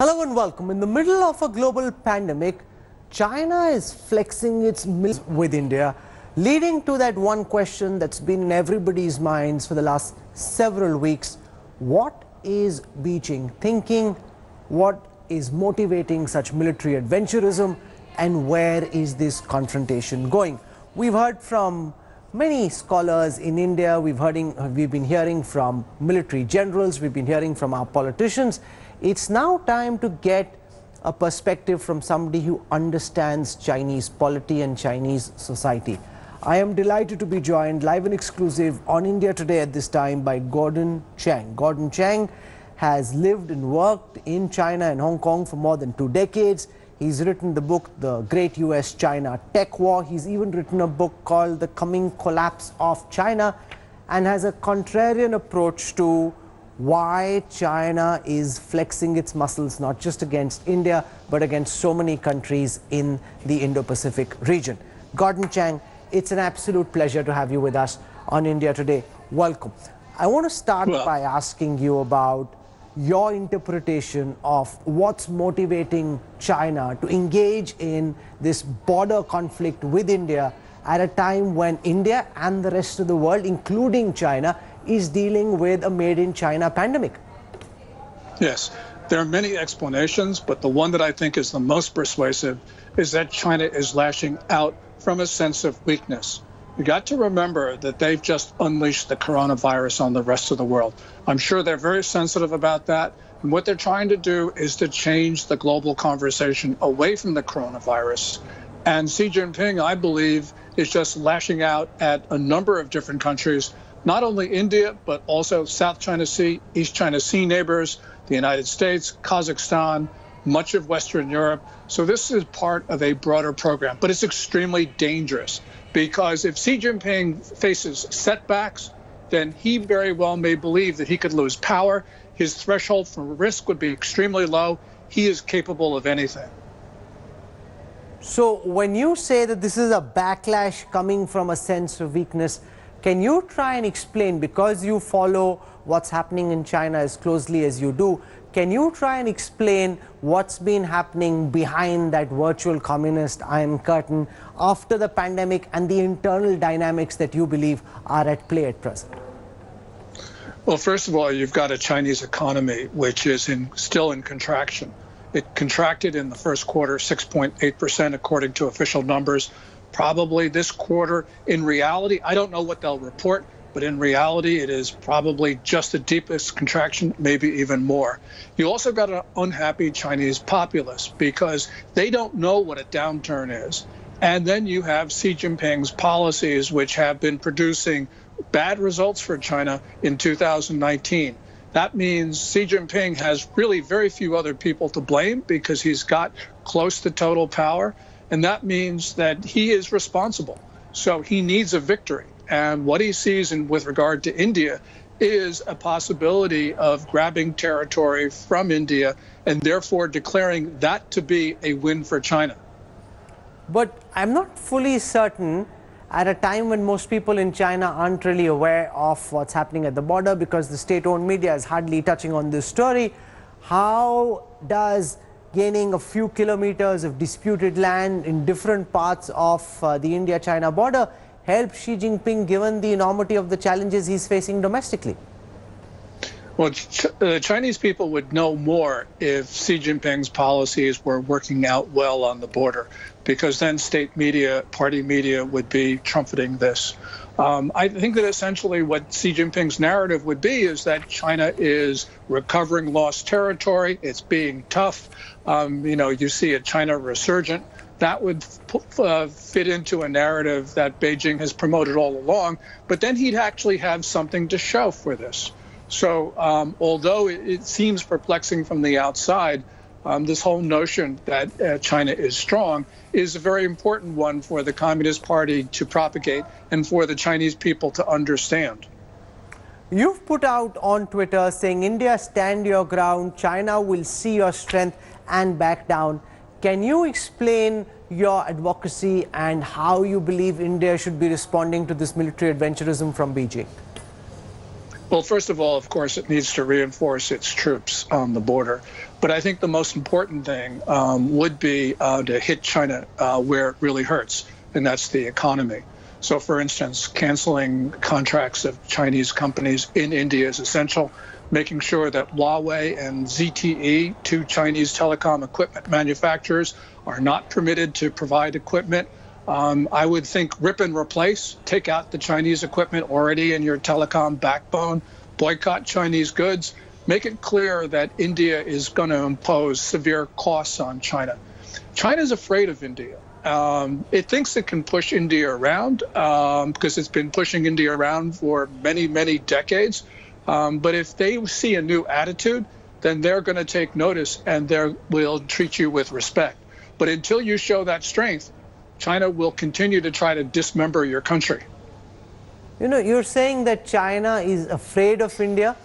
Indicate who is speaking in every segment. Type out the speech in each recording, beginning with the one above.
Speaker 1: Hello and welcome. In the middle of a global pandemic, China is flexing its muscles with India, leading to that one question that's been in everybody's minds for the last several weeks. What is Beijing thinking? What is motivating such military adventurism? And where is this confrontation going? We've heard from many scholars in India. We've been hearing from military generals. We've been hearing from our politicians. It's now time to get a perspective from somebody who understands Chinese polity and Chinese society. I am delighted to be joined live and exclusive on India Today at this time by Gordon Chang. Gordon Chang has lived and worked in China and Hong Kong for more than 2 decades. He's written the book, The Great US-China Tech War. He's even written a book called The Coming Collapse of China, and has a contrarian approach to why China is flexing its muscles, not just against India, but against so many countries in the Indo-Pacific region. Gordon Chang, it's an absolute pleasure to have you with us on India Today. Welcome. I want to start by asking you about your interpretation of what's motivating China to engage in this border conflict with India at a time when India and the rest of the world, including China, is dealing with a made-in-China pandemic.
Speaker 2: Yes, there are many explanations, but the one that I think is the most persuasive is that China is lashing out from a sense of weakness. You got to remember that they've just unleashed the coronavirus on the rest of the world. I'm sure they're very sensitive about that. And what they're trying to do is to change the global conversation away from the coronavirus. And Xi Jinping, I believe, is just lashing out at a number of different countries, not only India, but also South China Sea, East China Sea neighbors, the United States, Kazakhstan, much of Western Europe. So this is part of a broader program, but it's extremely dangerous because if Xi Jinping faces setbacks, then he very well may believe that he could lose power. His threshold for risk would be extremely low. He is capable of anything.
Speaker 1: So when you say that this is a backlash coming from a sense of weakness, can you try and explain, because you follow what's happening in China as closely as you do, can you try and explain what's been happening behind that virtual communist iron curtain after the pandemic and the internal dynamics that you believe are at play at present?
Speaker 2: Well, first of all, you've got a Chinese economy which is still in contraction. It contracted in the first quarter 6.8% according to official numbers. Probably this quarter, in reality, I don't know what they'll report, but in reality, it is probably just the deepest contraction, maybe even more. You also got an unhappy Chinese populace because they don't know what a downturn is. And then you have Xi Jinping's policies, which have been producing bad results for China in 2019. That means Xi Jinping has really very few other people to blame because he's got close to total power. And that means that he is responsible. So he needs a victory. And what he sees with regard to India is a possibility of grabbing territory from India and therefore declaring that to be a win for China.
Speaker 1: But I'm not fully certain, at a time when most people in China aren't really aware of what's happening at the border because the state-owned media is hardly touching on this story, how does gaining a few kilometers of disputed land in different parts of the India-China border help Xi Jinping, given the enormity of the challenges he's facing domestically?
Speaker 2: Well, Chinese people would know more if Xi Jinping's policies were working out well on the border, because then state media, party media would be trumpeting this. I think that essentially what Xi Jinping's narrative would be is that China is recovering lost territory. It's being tough. You see a China resurgent. That would fit into a narrative that Beijing has promoted all along. But then he'd actually have something to show for this. So although it seems perplexing from the outside, this whole notion that China is strong is a very important one for the Communist Party to propagate and for the Chinese people to understand.
Speaker 1: You've put out on Twitter saying, India, stand your ground, China will see your strength and back down. Can you explain your advocacy and how you believe India should be responding to this military adventurism from Beijing?
Speaker 2: Well, first of all, of course, it needs to reinforce its troops on the border. But I think the most important thing would be to hit China where it really hurts, and that's the economy. So, for instance, canceling contracts of Chinese companies in India is essential. Making sure that Huawei and ZTE, two Chinese telecom equipment manufacturers, are not permitted to provide equipment. I would think rip and replace, take out the Chinese equipment already in your telecom backbone, boycott Chinese goods, make it clear that India is going to impose severe costs on China. China's afraid of India. It thinks it can push India around because it's been pushing India around for many, many decades. But if they see a new attitude, then they're going to take notice and they will treat you with respect. But until you show that strength, China will continue to try to dismember your country.
Speaker 1: You know, you're saying that China is afraid of India.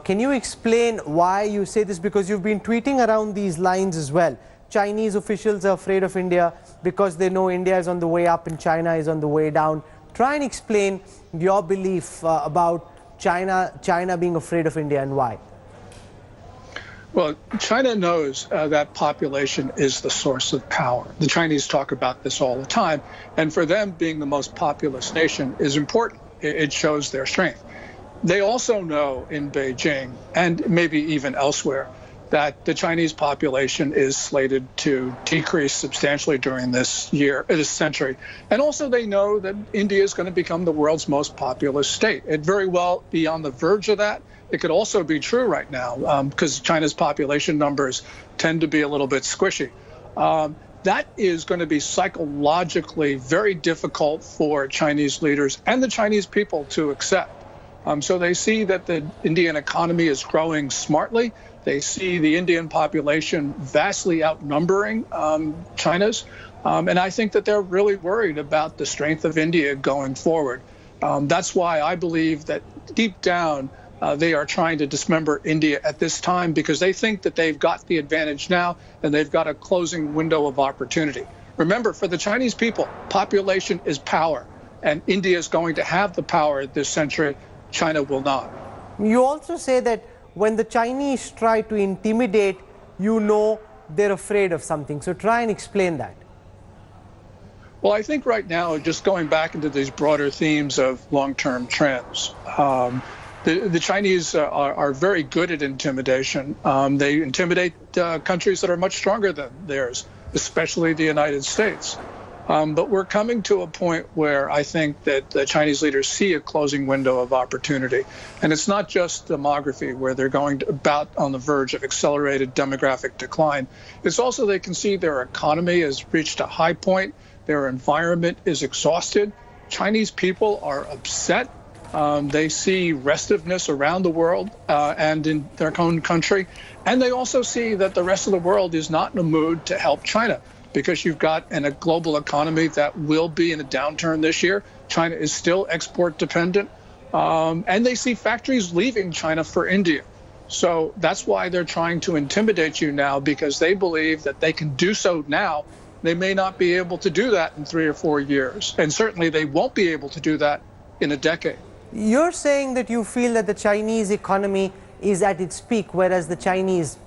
Speaker 1: Can you explain why you say this? Because you've been tweeting around these lines as well. Chinese officials are afraid of India because they know India is on the way up and China is on the way down. Try and explain your belief about China being afraid of India and why.
Speaker 2: Well, China knows that population is the source of power. The Chinese talk about this all the time. And for them, being the most populous nation is important. It shows their strength. They also know in Beijing and maybe even elsewhere that the Chinese population is slated to decrease substantially during this century. And also they know that India is going to become the world's most populous state. It very well be on the verge of that. It could also be true right now because China's population numbers tend to be a little bit squishy. That is going to be psychologically very difficult for Chinese leaders and the Chinese people to accept. So they see that the Indian economy is growing smartly. They see the Indian population vastly outnumbering China's. And I think that they're really worried about the strength of India going forward. That's why I believe that deep down, they are trying to dismember India at this time because they think that they've got the advantage now and they've got a closing window of opportunity. Remember, for the Chinese people, population is power, and India is going to have the power this century. China will not.
Speaker 1: You also say that when the Chinese try to intimidate, you know they're afraid of something. So try and explain that.
Speaker 2: Well, I think right now, just going back into these broader themes of long-term trends, the Chinese are very good at intimidation. They intimidate countries that are much stronger than theirs, especially the United States. But we're coming to a point where I think that the Chinese leaders see a closing window of opportunity. And it's not just demography, where they're going about on the verge of accelerated demographic decline. It's also they can see their economy has reached a high point. Their environment is exhausted. Chinese people are upset. They see restiveness around the world and in their own country. And they also see that the rest of the world is not in a mood to help China, because you've got a global economy that will be in a downturn this year. China is still export dependent. And they see factories leaving China for India. So that's why they're trying to intimidate you now, because they believe that they can do so now. They may not be able to do that in 3 or 4 years. And certainly they won't be able to do that in a decade.
Speaker 1: You're saying that you feel that the Chinese economy is at its peak, whereas the Chinese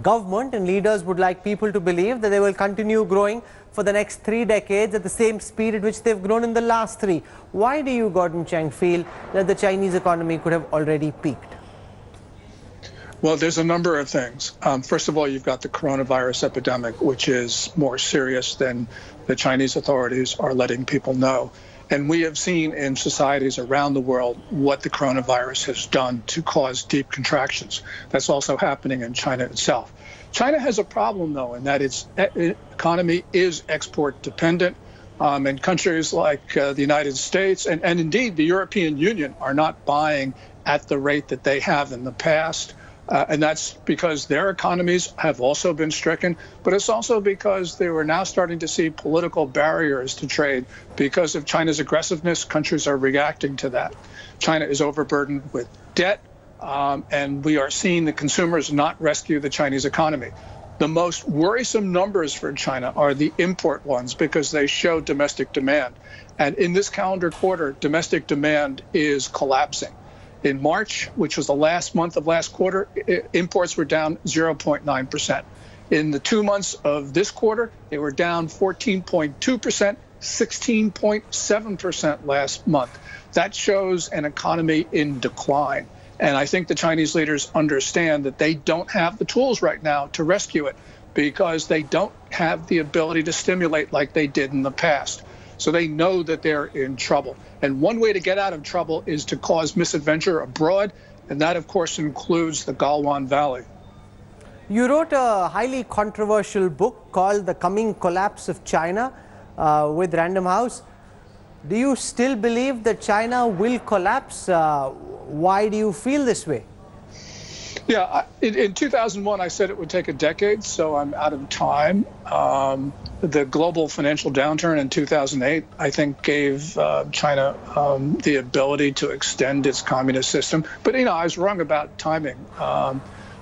Speaker 1: government and leaders would like people to believe that they will continue growing for the next 3 decades at the same speed at which they've grown in the last 3. Why do you, Gordon Chang, feel that the Chinese economy could have already peaked?
Speaker 2: Well, there's a number of things. First of all, you've got the coronavirus epidemic, which is more serious than the Chinese authorities are letting people know. And we have seen in societies around the world what the coronavirus has done to cause deep contractions. That's also happening in China itself. China has a problem, though, in that its economy is export dependent. And countries like the United States and indeed the European Union are not buying at the rate that they have in the past. And that's because their economies have also been stricken, but it's also because they were now starting to see political barriers to trade. Because of China's aggressiveness, countries are reacting to that. China is overburdened with debt, and we are seeing the consumers not rescue the Chinese economy. The most worrisome numbers for China are the import ones because they show domestic demand. And in this calendar quarter, domestic demand is collapsing. In March, which was the last month of last quarter, imports were down 0.9%. In the 2 months of this quarter, they were down 14.2%, 16.7% last month. That shows an economy in decline. And I think the Chinese leaders understand that they don't have the tools right now to rescue it because they don't have the ability to stimulate like they did in the past. So they know that they're in trouble. And one way to get out of trouble is to cause misadventure abroad. And that, of course, includes the Galwan Valley.
Speaker 1: You wrote a highly controversial book called The Coming Collapse of China with Random House. Do you still believe that China will collapse? Why do you feel this way?
Speaker 2: Yeah, in 2001, I said it would take a decade, so I'm out of time. The global financial downturn in 2008, I think, gave China the ability to extend its communist system. But, I was wrong about timing.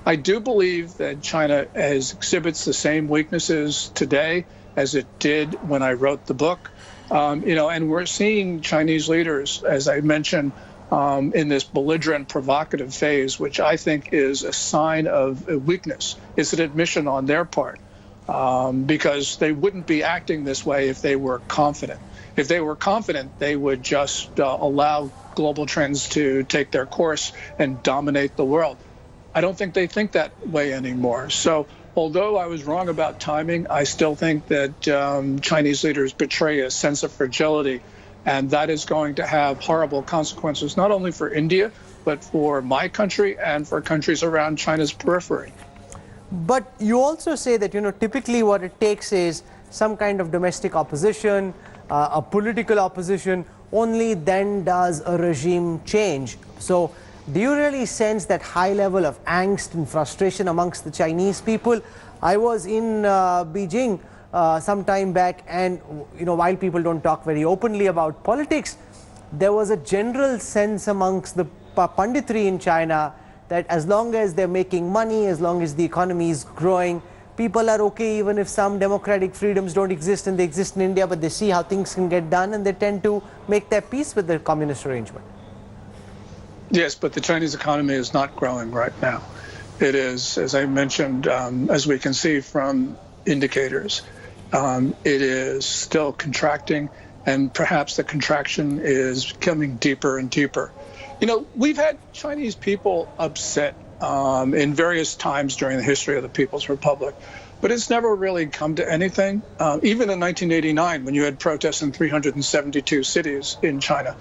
Speaker 2: I do believe that China exhibits the same weaknesses today as it did when I wrote the book. And we're seeing Chinese leaders, as I mentioned, in this belligerent, provocative phase, which I think is a sign of a weakness. It's an admission on their part, because they wouldn't be acting this way if they were confident. If they were confident, they would just allow global trends to take their course and dominate the world. I don't think they think that way anymore. So although I was wrong about timing, I still think that Chinese leaders betray a sense of fragility. And that is going to have horrible consequences, not only for India, but for my country and for countries around China's periphery.
Speaker 1: But you also say that, typically what it takes is some kind of domestic opposition, a political opposition, only then does a regime change. So do you really sense that high level of angst and frustration amongst the Chinese people? I was in Beijing some time back, and while people don't talk very openly about politics, there was a general sense amongst the punditry in China that as long as they're making money, as long as the economy is growing, people are okay even if some democratic freedoms don't exist, and they exist in India, but they see how things can get done and they tend to make their peace with the communist arrangement.
Speaker 2: Yes, but the Chinese economy is not growing right now. It is, as I mentioned, as we can see from indicators, it is still contracting, and perhaps the contraction is coming deeper and deeper. We've had Chinese people upset in various times during the history of the People's Republic, but it's never really come to anything. Even in 1989, when you had protests in 372 cities in China.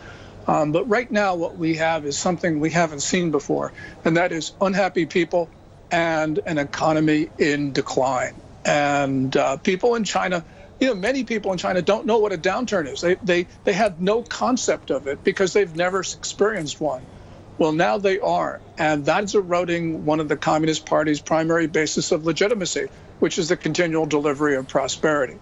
Speaker 2: But right now, what we have is something we haven't seen before, and that is unhappy people and an economy in decline. And people in China, many people in China don't know what a downturn is. They have no concept of it because they've never experienced one. Well, now they are, and that's eroding one of the Communist Party's primary basis of legitimacy, which is the continual delivery of prosperity.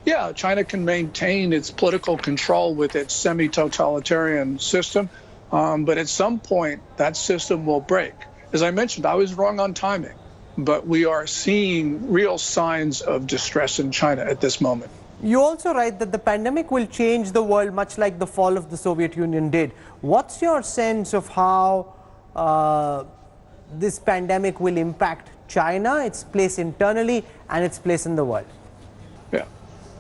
Speaker 2: Yeah, China can maintain its political control with its semi-totalitarian system, but at some point that system will break. As I mentioned, I was wrong on timing, but we are seeing real signs of distress in China at this moment.
Speaker 1: You also write that the pandemic will change the world much like the fall of the Soviet Union did. What's your sense of how this pandemic will impact China, its place internally, and its place in the world?
Speaker 2: Yeah.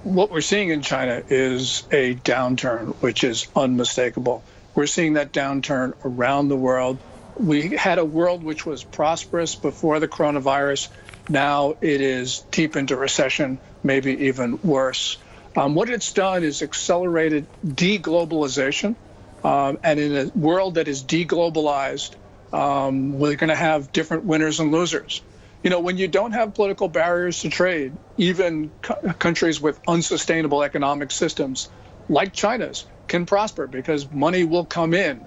Speaker 2: What we're seeing in China is a downturn, which is unmistakable. We're seeing that downturn around the world. We had a world which was prosperous before the coronavirus. Now it is deep into recession, maybe even worse. What it's done is accelerated deglobalization. And in a world that is deglobalized, we're going to have different winners and losers. When you don't have political barriers to trade, even countries with unsustainable economic systems like China's can prosper because money will come in.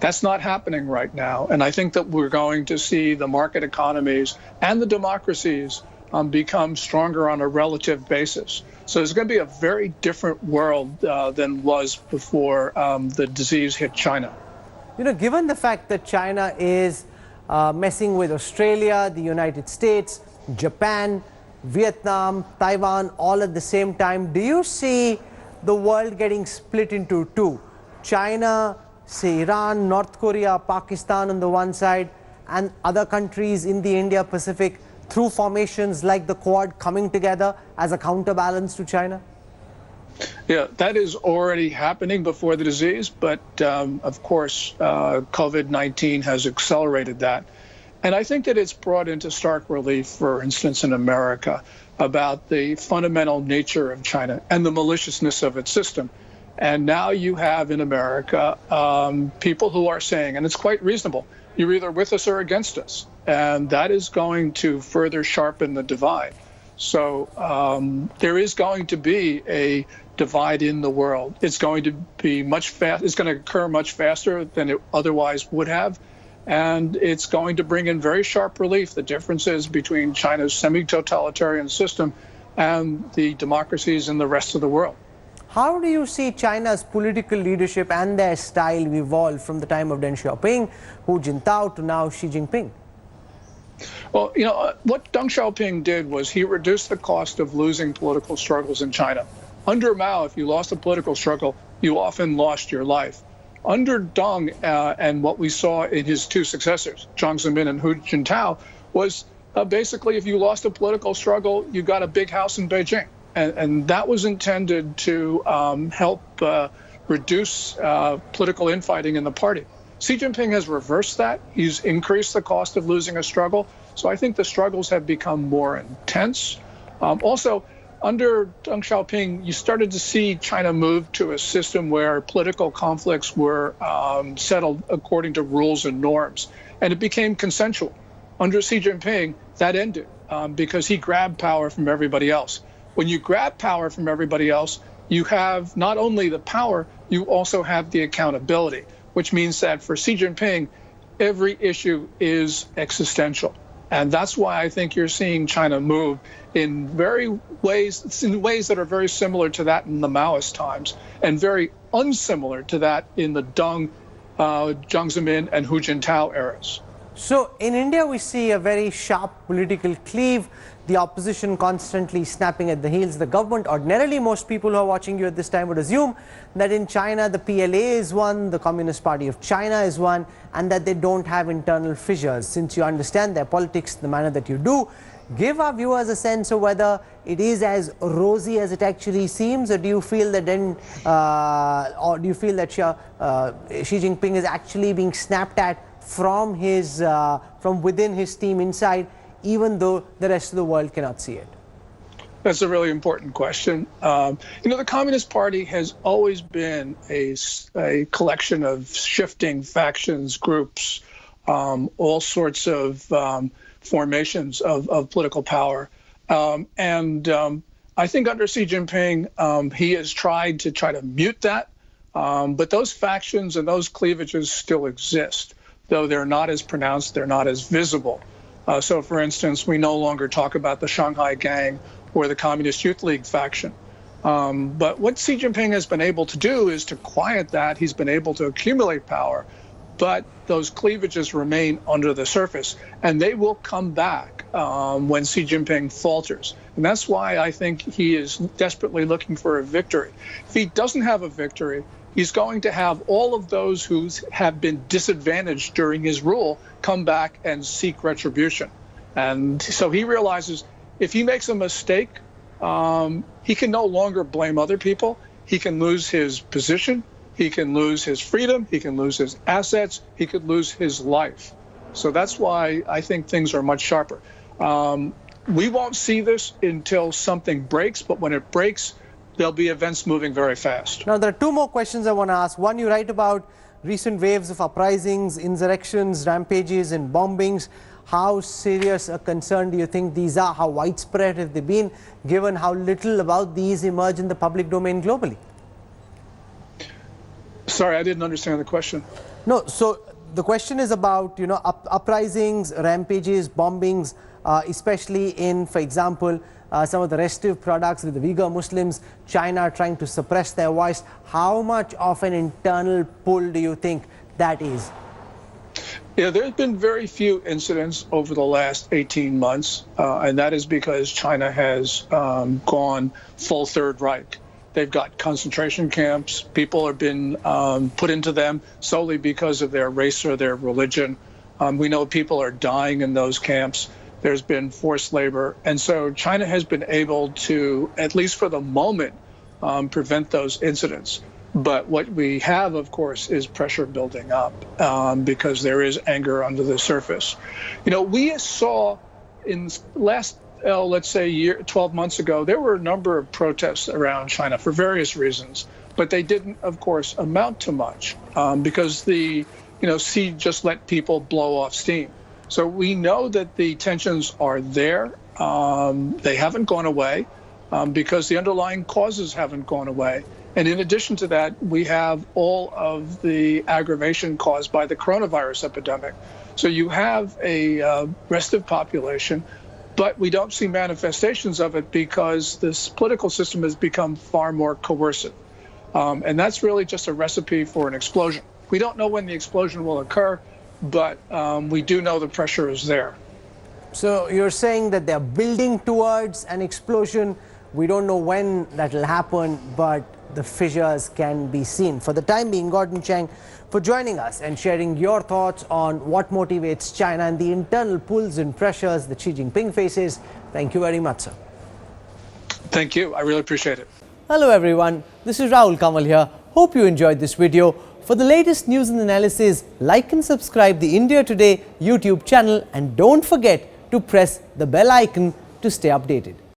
Speaker 2: That's not happening right now. And I think that we're going to see the market economies and the democracies become stronger on a relative basis. So it's going to be a very different world than was before the disease hit China.
Speaker 1: Given the fact that China is messing with Australia, the United States, Japan, Vietnam, Taiwan, all at the same time, do you see the world getting split into two? China say, Iran, North Korea, Pakistan on the one side, and other countries in the India-Pacific through formations like the Quad coming together as a counterbalance to China?
Speaker 2: Yeah, that is already happening before the disease, but of course, COVID-19 has accelerated that. And I think that it's brought into stark relief, for instance, in America, about the fundamental nature of China and the maliciousness of its system. And now you have in America people who are saying, and it's quite reasonable, you're either with us or against us. And that is going to further sharpen the divide. So there is going to be a divide in the world. It's going to be it's going to occur much faster than it otherwise would have. And it's going to bring in very sharp relief the differences between China's semi-totalitarian system and the democracies in the rest of the world.
Speaker 1: How do you see China's political leadership and their style evolve from the time of Deng Xiaoping, Hu Jintao, to now Xi Jinping?
Speaker 2: Well, what Deng Xiaoping did was he reduced the cost of losing political struggles in China. Under Mao, if you lost a political struggle, you often lost your life. Under Deng and what we saw in his two successors, Jiang Zemin and Hu Jintao, was basically if you lost a political struggle, you got a big house in Beijing. And that was intended to help reduce political infighting in the party. Xi Jinping has reversed that. He's increased the cost of losing a struggle. So I think the struggles have become more intense. Also, under Deng Xiaoping, you started to see China move to a system where political conflicts were settled according to rules and norms, and it became consensual. Under Xi Jinping, that ended because he grabbed power from everybody else. When you grab power from everybody else, you have not only the power, you also have the accountability, which means that for Xi Jinping, every issue is existential. And that's why I think you're seeing China move in ways that are very similar to that in the Maoist times, and very unsimilar to that in the Deng, Jiang Zemin, and Hu Jintao eras.
Speaker 1: So in India, we see a very sharp political cleave, the opposition constantly snapping at the heels of the government. Ordinarily, most people who are watching you at this time would assume that in China, the PLA is one, the Communist Party of China is one, and that they don't have internal fissures. Since you understand their politics in the manner that you do, give our viewers a sense of whether it is as rosy as it actually seems, or do you feel that Xi Jinping is actually being snapped at from within his team inside, even though the rest of the world cannot see it?
Speaker 2: That's a really important question. The Communist Party has always been a collection of shifting factions, groups, all sorts of formations of political power. I think under Xi Jinping, he has tried to mute that. But those factions and those cleavages still exist, though they're not as pronounced, they're not as visible. So, for instance, we no longer talk about the Shanghai Gang or the Communist Youth League faction. But what Xi Jinping has been able to do is to quiet that. He's been able to accumulate power, but those cleavages remain under the surface, and they will come back when Xi Jinping falters. And that's why I think he is desperately looking for a victory. If he doesn't have a victory, he's going to have all of those who have been disadvantaged during his rule come back and seek retribution. And so he realizes if he makes a mistake, he can no longer blame other people. He can lose his position. He can lose his freedom. He can lose his assets. He could lose his life. So that's why I think things are much sharper. We won't see this until something breaks, but when it breaks, there'll be events moving very fast.
Speaker 1: Now, there are two more questions I want to ask. One, you write about recent waves of uprisings, insurrections, rampages, and bombings. How serious a concern do you think these are? How widespread have they been, given how little about these emerge in the public domain globally?
Speaker 2: Sorry, I didn't understand the question.
Speaker 1: No, so the question is about, uprisings, rampages, bombings, especially in, for example, some of the restive products with the Uyghur Muslims, China trying to suppress their voice. How much of an internal pull do you think that is?
Speaker 2: Yeah, there's been very few incidents over the last 18 months, and that is because China has gone full Third Reich. They've got concentration camps. People have been put into them solely because of their race or their religion. We know people are dying in those camps. There's been forced labor. And so China has been able to, at least for the moment, prevent those incidents. But what we have, of course, is pressure building up because there is anger under the surface. You know, we saw in last, let's say, 12 months ago, there were a number of protests around China for various reasons, but they didn't, of course, amount to much because the, Xi just let people blow off steam. So we know that the tensions are there. They haven't gone away because the underlying causes haven't gone away. And in addition to that, we have all of the aggravation caused by the coronavirus epidemic. So you have a restive population, but we don't see manifestations of it because this political system has become far more coercive. And that's really just a recipe for an explosion. We don't know when the explosion will occur, but we do know the pressure is there.
Speaker 1: So you're saying that they're building towards an explosion. We don't know when that will happen, but the fissures can be seen. For the time being, Gordon Chang, for joining us and sharing your thoughts on what motivates China and the internal pulls and pressures that Xi Jinping faces. Thank you very much, sir.
Speaker 2: Thank you. I really appreciate it.
Speaker 1: Hello everyone, this is Rahul Kanwal here. Hope you enjoyed this video. For the latest news and analysis, like and subscribe the India Today YouTube channel and don't forget to press the bell icon to stay updated.